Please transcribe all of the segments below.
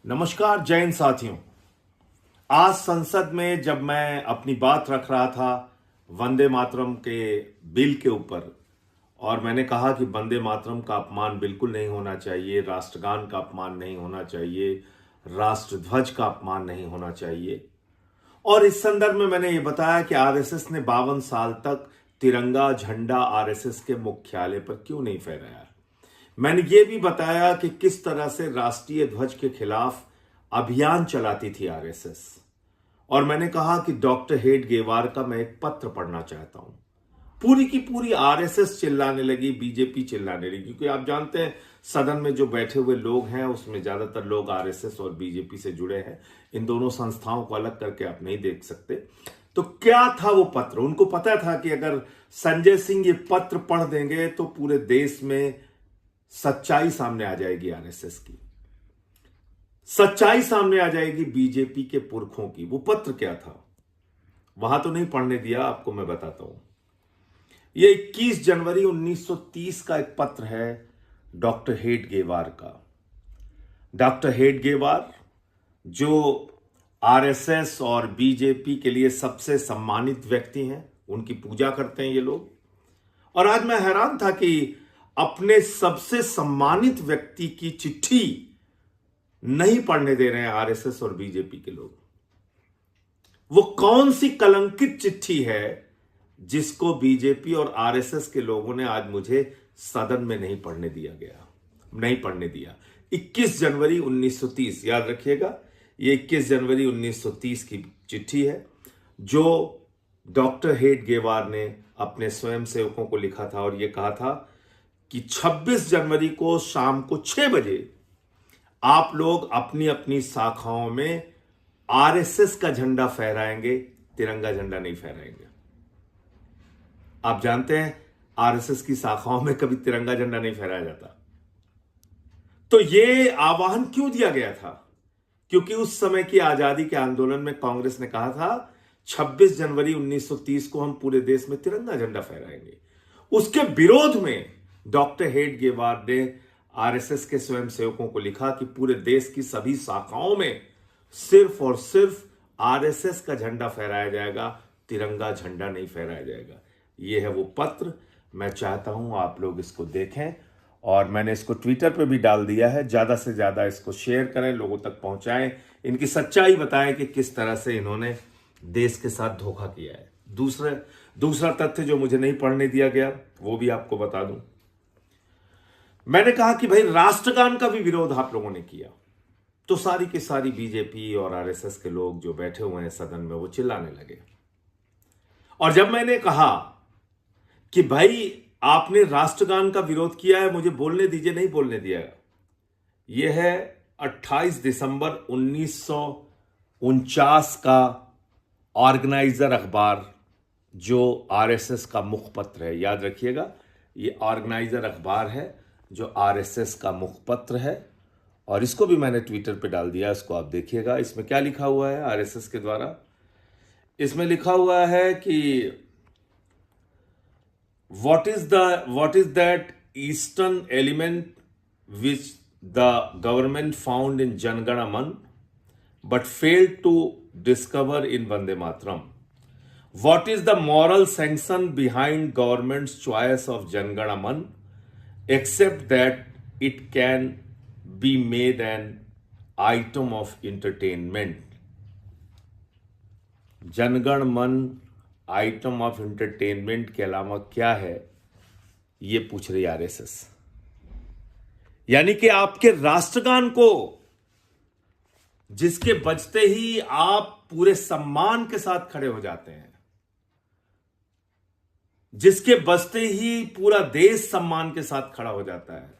नमस्कार जैन साथियों। आज संसद में जब मैं अपनी बात रख रहा था वंदे मातरम के बिल के ऊपर, और मैंने कहा कि वंदे मातरम का अपमान बिल्कुल नहीं होना चाहिए, राष्ट्रगान का अपमान नहीं होना चाहिए, राष्ट्रध्वज का अपमान नहीं होना चाहिए। और इस संदर्भ में मैंने ये बताया कि आरएसएस ने 52 साल तक तिरंगा झंडा आरएसएस के मुख्यालय पर क्यों नहीं फहराया। मैंने ये भी बताया कि किस तरह से राष्ट्रीय ध्वज के खिलाफ अभियान चलाती थी आरएसएस। और मैंने कहा कि डॉक्टर हेडगेवार का मैं एक पत्र पढ़ना चाहता हूं। पूरी की पूरी आरएसएस चिल्लाने लगी, बीजेपी चिल्लाने लगी, क्योंकि आप जानते हैं सदन में जो बैठे हुए लोग हैं उसमें ज्यादातर लोग आरएसएस और बीजेपी से जुड़े हैं। इन दोनों संस्थाओं को अलग करके आप नहीं देख सकते। तो क्या था वो पत्र? उनको पता था कि अगर संजय सिंह ये पत्र पढ़ देंगे तो पूरे देश में सच्चाई सामने आ जाएगी, आरएसएस की सच्चाई सामने आ जाएगी, बीजेपी के पुरखों की। वो पत्र क्या था वहां तो नहीं पढ़ने दिया, आपको मैं बताता हूं। ये 21 जनवरी 1930 का एक पत्र है डॉक्टर हेडगेवार का। डॉक्टर हेडगेवार जो आरएसएस और बीजेपी के लिए सबसे सम्मानित व्यक्ति हैं, उनकी पूजा करते हैं ये लोग। और आज मैं हैरान था कि अपने सबसे सम्मानित व्यक्ति की चिट्ठी नहीं पढ़ने दे रहे हैं आरएसएस और बीजेपी के लोग। वो कौन सी कलंकित चिट्ठी है जिसको बीजेपी और आरएसएस के लोगों ने आज मुझे सदन में नहीं पढ़ने दिया। 21 जनवरी 1930, याद रखिएगा, ये 21 जनवरी 1930 की चिट्ठी है जो डॉक्टर हेडगेवार ने अपने स्वयंसेवकों को लिखा था। और यह कहा था कि 26 जनवरी को शाम को 6 बजे आप लोग अपनी अपनी शाखाओं में आरएसएस का झंडा फहराएंगे, तिरंगा झंडा नहीं फहराएंगे। आप जानते हैं आरएसएस की शाखाओं में कभी तिरंगा झंडा नहीं फहराया जाता। तो यह आह्वान क्यों दिया गया था? क्योंकि उस समय की आजादी के आंदोलन में कांग्रेस ने कहा था 26 जनवरी 1930 को हम पूरे देश में तिरंगा झंडा फहराएंगे। उसके विरोध में डॉक्टर हेडगेवार ने आरएसएस के स्वयंसेवकों को लिखा कि पूरे देश की सभी शाखाओं में सिर्फ और सिर्फ आरएसएस का झंडा फहराया जाएगा, तिरंगा झंडा नहीं फहराया जाएगा। यह है वो पत्र। मैं चाहता हूं आप लोग इसको देखें, और मैंने इसको ट्विटर पे भी डाल दिया है। ज्यादा से ज्यादा इसको शेयर करें, लोगों तक पहुंचाएं, इनकी सच्चाई बताएं कि किस तरह से इन्होंने देश के साथ धोखा किया है। दूसरा तथ्य जो मुझे नहीं पढ़ने दिया गया वो भी आपको बता दूं। मैंने कहा कि भाई राष्ट्रगान का भी विरोध आप लोगों ने किया, तो सारी की सारी बीजेपी और आरएसएस के लोग जो बैठे हुए हैं सदन में वो चिल्लाने लगे। और जब मैंने कहा कि भाई आपने राष्ट्रगान का विरोध किया है, मुझे बोलने दीजिए, नहीं बोलने दिया। यह है 28 दिसंबर 1949 का ऑर्गेनाइजर अखबार, जो आरएसएस का मुखपत्र है। याद रखिएगा, यह ऑर्गेनाइजर अखबार है जो आरएसएस का मुखपत्र है। और इसको भी मैंने ट्विटर पे डाल दिया, इसको आप देखिएगा। इसमें क्या लिखा हुआ है आरएसएस के द्वारा? इसमें लिखा हुआ है कि what is that eastern element which the government found in Jan Gana Man but failed to discover in Vande Mataram? What is the moral sanction behind government's choice of Jan Gana Man except that it can be made an item of entertainment? जनगण मन item of entertainment के अलावा क्या है, ये पूछ रही RSS. यानी कि आपके राष्ट्रगान को, जिसके बजते ही आप पूरे सम्मान के साथ खड़े हो जाते हैं, जिसके बजते ही पूरा देश सम्मान के साथ खड़ा हो जाता है,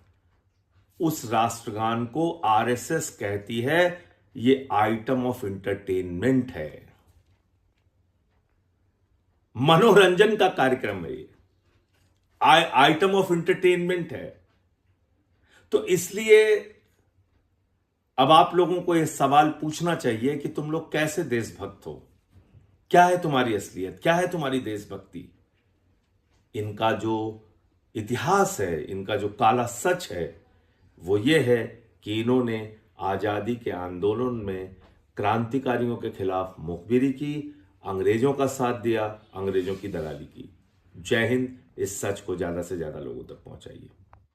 उस राष्ट्रगान को आरएसएस कहती है ये आइटम ऑफ एंटरटेनमेंट है, मनोरंजन का कार्यक्रम है, ये आइटम ऑफ एंटरटेनमेंट है। तो इसलिए अब आप लोगों को यह सवाल पूछना चाहिए कि तुम लोग कैसे देशभक्त हो, क्या है तुम्हारी असलियत, क्या है तुम्हारी देशभक्ति। इनका जो इतिहास है, इनका जो काला सच है, वो ये है कि इन्होंने आज़ादी के आंदोलन में क्रांतिकारियों के खिलाफ मुखबिरी की, अंग्रेजों का साथ दिया, अंग्रेजों की दलाली की। जय हिंद। इस सच को ज़्यादा से ज़्यादा लोगों तक पहुंचाइए।